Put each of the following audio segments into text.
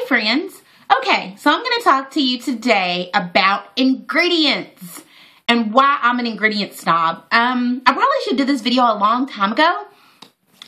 friends. Okay, so I'm going to talk to you today about ingredients and why I'm an ingredient snob. I probably should do this video a long time ago.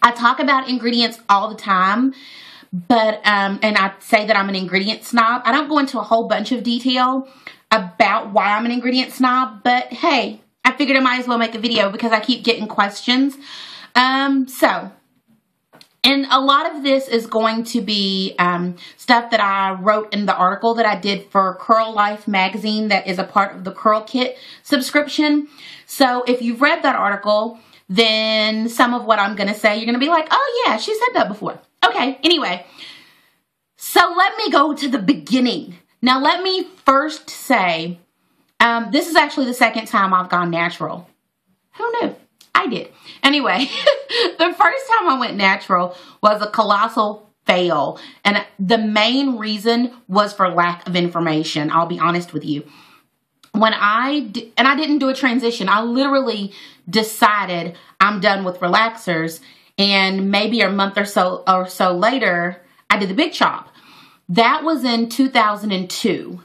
I talk about ingredients all the time, but and I say that I'm an ingredient snob. I don't go into a whole bunch of detail about why I'm an ingredient snob, but hey, I figured I might as well make a video because I keep getting questions. And a lot of this is going to be stuff that I wrote in the article that I did for Curl Life magazine that is a part of the Curl Kit subscription. So if you've read that article, then some of what I'm going to say, you're going to be like, oh yeah, she said that before. Okay, anyway. So let me go to the beginning. Now let me first say, this is actually the second time I've gone natural. Who knew? I did. Anyway, the first time I went natural was a colossal fail. And the main reason was for lack of information. I'll be honest with you. When I didn't do a transition, I literally decided I'm done with relaxers. And maybe a month or so later, I did the big chop. That was in 2002.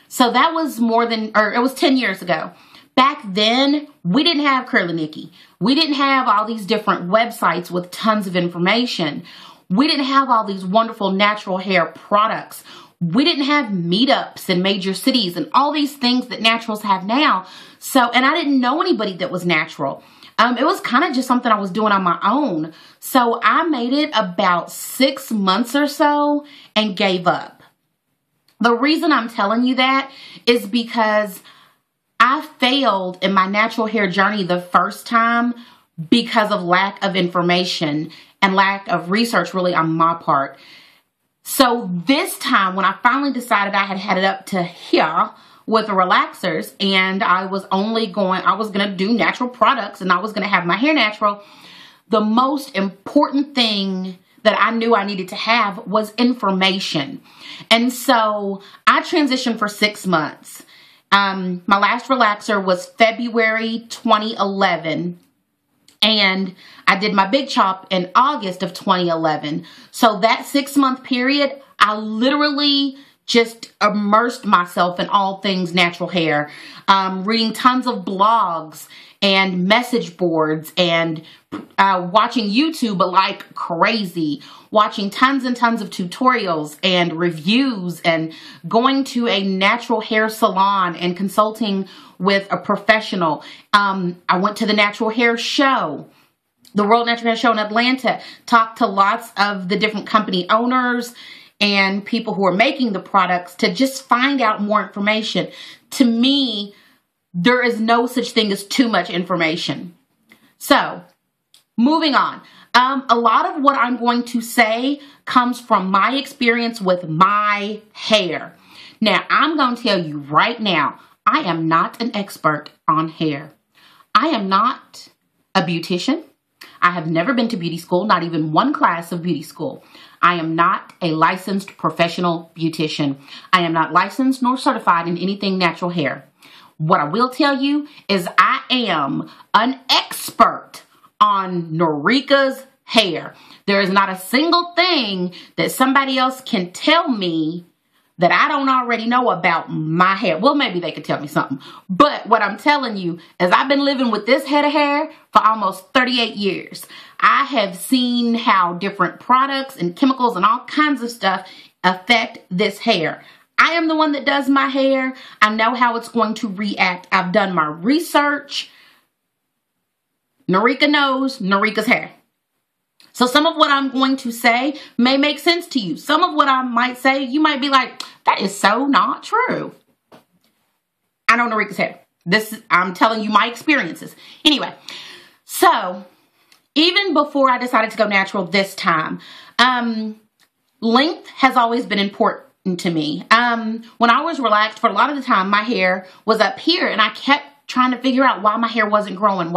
So that was it was 10 years ago. Back then, we didn't have Curly Nikki. We didn't have all these different websites with tons of information. We didn't have all these wonderful natural hair products. We didn't have meetups in major cities and all these things that naturals have now. And I didn't know anybody that was natural. It was kind of just something I was doing on my own. So I made it about 6 months or so and gave up. The reason I'm telling you that is because I failed in my natural hair journey the first time because of lack of information and lack of research really on my part. So this time when I finally decided I had it up to here with the relaxers and I was going to do natural products and I was going to have my hair natural, the most important thing that I knew I needed to have was information. And so I transitioned for 6 months. My last relaxer was February 2011, and I did my big chop in August of 2011. So that 6-month period, I literally just immersed myself in all things natural hair, reading tons of blogs and message boards and watching YouTube like crazy, watching tons and tons of tutorials and reviews and going to a natural hair salon and consulting with a professional. I went to the Natural Hair Show, the World Natural Hair Show in Atlanta, talked to lots of the different company owners and people who are making the products to just find out more information. To me, there is no such thing as too much information. So, moving on. A lot of what I'm going to say comes from my experience with my hair. Now, I'm going to tell you right now, I am not an expert on hair. I am not a beautician. I have never been to beauty school, not even one class of beauty school. I am not a licensed professional beautician. I am not licensed nor certified in anything natural hair. What I will tell you is I am an expert on Norika's hair. There is not a single thing that somebody else can tell me that I don't already know about my hair. Well, maybe they could tell me something. But what I'm telling you is I've been living with this head of hair for almost 38 years. I have seen how different products and chemicals and all kinds of stuff affect this hair. I am the one that does my hair. I know how it's going to react. I've done my research. Norika knows Norika's hair. So some of what I'm going to say may make sense to you. Some of what I might say, you might be like, that is so not true. I know Norika's hair. I'm telling you my experiences. Anyway, so even before I decided to go natural this time, length has always been important to me. When I was relaxed, for a lot of the time, my hair was up here and I kept trying to figure out why my hair wasn't growing, And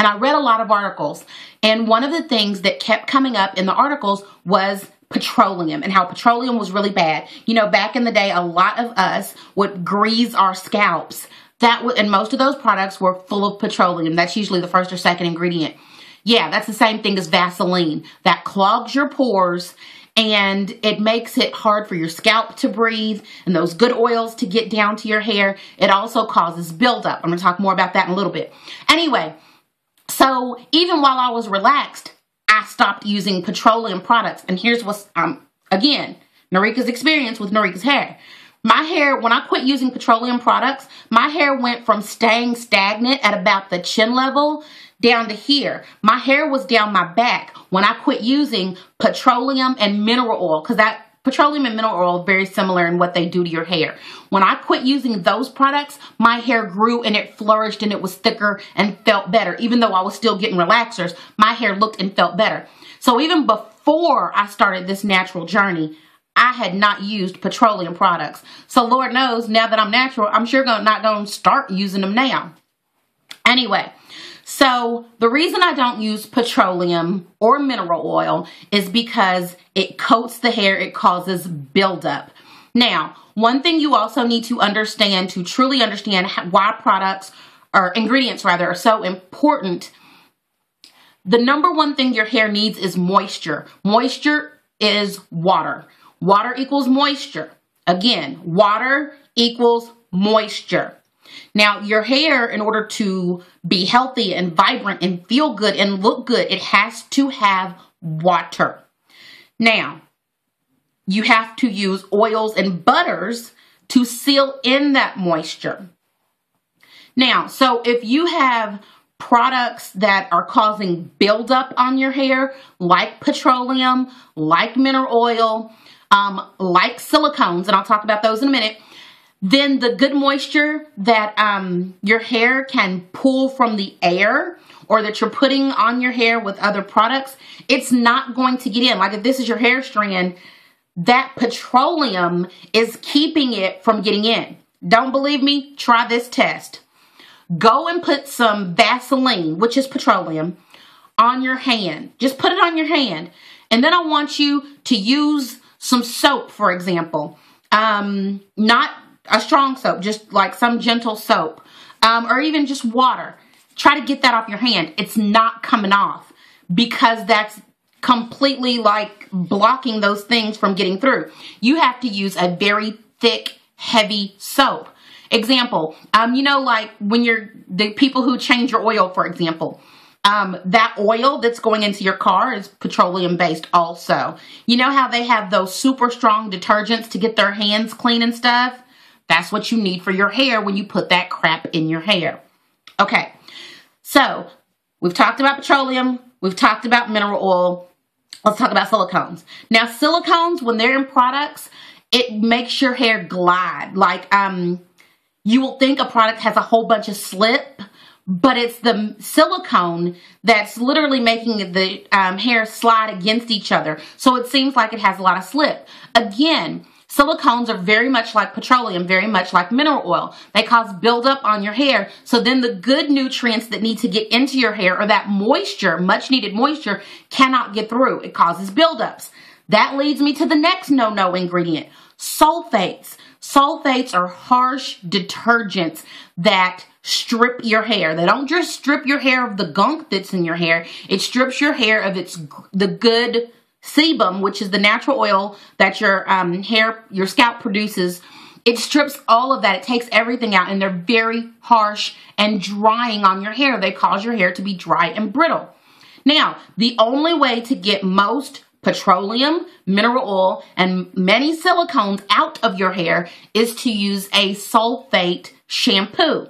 I read a lot of articles. And one of the things that kept coming up in the articles was petroleum and how petroleum was really bad. You know, back in the day, a lot of us would grease our scalps. And most of those products were full of petroleum. That's usually the first or second ingredient. Yeah, that's the same thing as Vaseline. That clogs your pores and it makes it hard for your scalp to breathe and those good oils to get down to your hair. It also causes buildup. I'm going to talk more about that in a little bit. Anyway, so even while I was relaxed, I stopped using petroleum products. And here's what's, again, Norika's experience with Norika's hair. My hair, when I quit using petroleum products, my hair went from staying stagnant at about the chin level down to here. My hair was down my back when I quit using petroleum and mineral oil, because that petroleum and mineral oil are very similar in what they do to your hair. When I quit using those products, my hair grew and it flourished and it was thicker and felt better. Even though I was still getting relaxers, my hair looked and felt better. So even before I started this natural journey, I had not used petroleum products. So Lord knows, now that I'm natural, I'm sure not going to start using them now. Anyway, so the reason I don't use petroleum or mineral oil is because it coats the hair. It causes buildup. Now, one thing you also need to understand to truly understand why products or ingredients rather are so important. The number one thing your hair needs is moisture. Moisture is water. Water equals moisture. Again, water equals moisture. Now, your hair, in order to be healthy and vibrant and feel good and look good, it has to have water. Now, you have to use oils and butters to seal in that moisture. Now, so if you have products that are causing buildup on your hair, like petroleum, like mineral oil, like silicones, and I'll talk about those in a minute, then the good moisture that your hair can pull from the air or that you're putting on your hair with other products, it's not going to get in. Like if this is your hair strand, that petroleum is keeping it from getting in. Don't believe me? Try this test. Go and put some Vaseline, which is petroleum, on your hand. Just put it on your hand. And then I want you to use some soap, for example. Not a strong soap, just like some gentle soap, or even just water. Try to get that off your hand. It's not coming off because that's completely like blocking those things from getting through. You have to use a very thick, heavy soap. Example, you know, like when the people who change your oil, for example, that oil that's going into your car is petroleum based also. You know how they have those super strong detergents to get their hands clean and stuff? That's what you need for your hair when you put that crap in your hair. Okay, so we've talked about petroleum. We've talked about mineral oil. Let's talk about silicones. Now, silicones, when they're in products, it makes your hair glide. Like, you will think a product has a whole bunch of slip, but it's the silicone that's literally making the hair slide against each other. So it seems like it has a lot of slip. Again, silicones are very much like petroleum, very much like mineral oil. They cause buildup on your hair. So then the good nutrients that need to get into your hair, or that moisture, much needed moisture, cannot get through. It causes buildups. That leads me to the next no-no ingredient, sulfates. Sulfates are harsh detergents that strip your hair. They don't just strip your hair of the gunk that's in your hair. It strips your hair of the good sebum, which is the natural oil that your scalp produces. It strips all of that. It takes everything out, and they're very harsh and drying on your hair. They cause your hair to be dry and brittle. Now, the only way to get most petroleum, mineral oil, and many silicones out of your hair is to use a sulfate shampoo.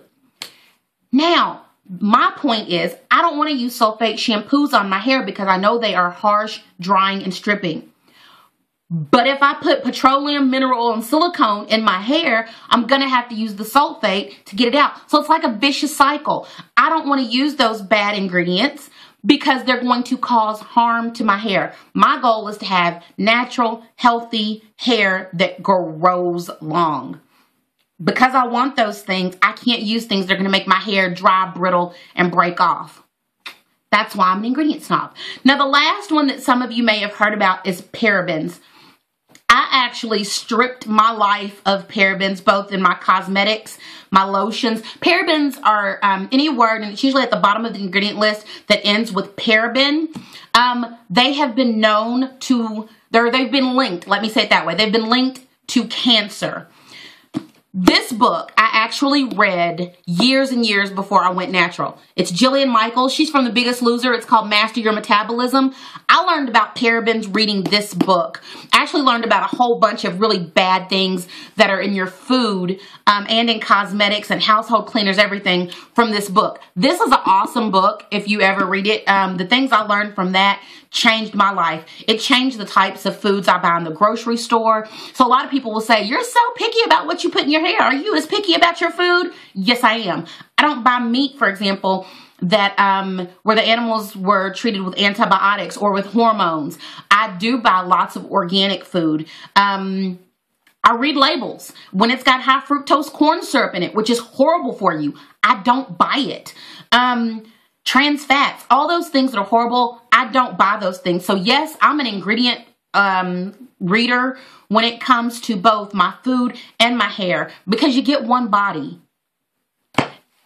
Now, my point is, I don't want to use sulfate shampoos on my hair because I know they are harsh, drying, and stripping. But if I put petroleum, mineral oil, and silicone in my hair, I'm going to have to use the sulfate to get it out. So it's like a vicious cycle. I don't want to use those bad ingredients because they're going to cause harm to my hair. My goal is to have natural, healthy hair that grows long. Because I want those things, I can't use things that are going to make my hair dry, brittle, and break off. That's why I'm an ingredient snob. Now, the last one that some of you may have heard about is parabens. I actually stripped my life of parabens, both in my cosmetics, my lotions. Parabens are any word, and it's usually at the bottom of the ingredient list that ends with paraben. They have been known to, they've been linked, let me say it that way, they've been linked to cancer. This book I actually read years and years before I went natural. It's Jillian Michaels. She's from The Biggest Loser. It's called Master Your Metabolism. I learned about parabens reading this book. I actually learned about a whole bunch of really bad things that are in your food and in cosmetics and household cleaners, everything from this book. This is an awesome book if you ever read it. The things I learned from that changed my life. It changed the types of foods I buy in the grocery store. So a lot of people will say, you're so picky about what you put in your hair. Are you as picky about your food? Yes, I am. I don't buy meat, for example, that where the animals were treated with antibiotics or with hormones. I do buy lots of organic food. I read labels. When it's got high fructose corn syrup in it, which is horrible for you, I don't buy it. Trans fats, all those things that are horrible, I don't buy those things. So yes, I'm an ingredient reader when it comes to both my food and my hair, because you get one body.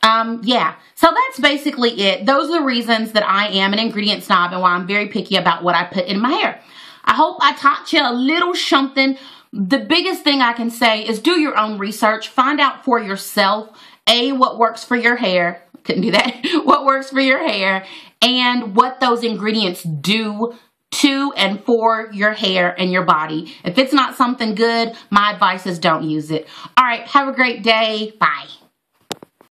Yeah, so that's basically it. Those are the reasons that I am an ingredient snob and why I'm very picky about what I put in my hair. I hope I taught you a little something. The biggest thing I can say is do your own research. Find out for yourself, what works for your hair. Couldn't do that. What works for your hair and what those ingredients do to and for your hair and your body. If it's not something good, my advice is don't use it. All right, have a great day. Bye.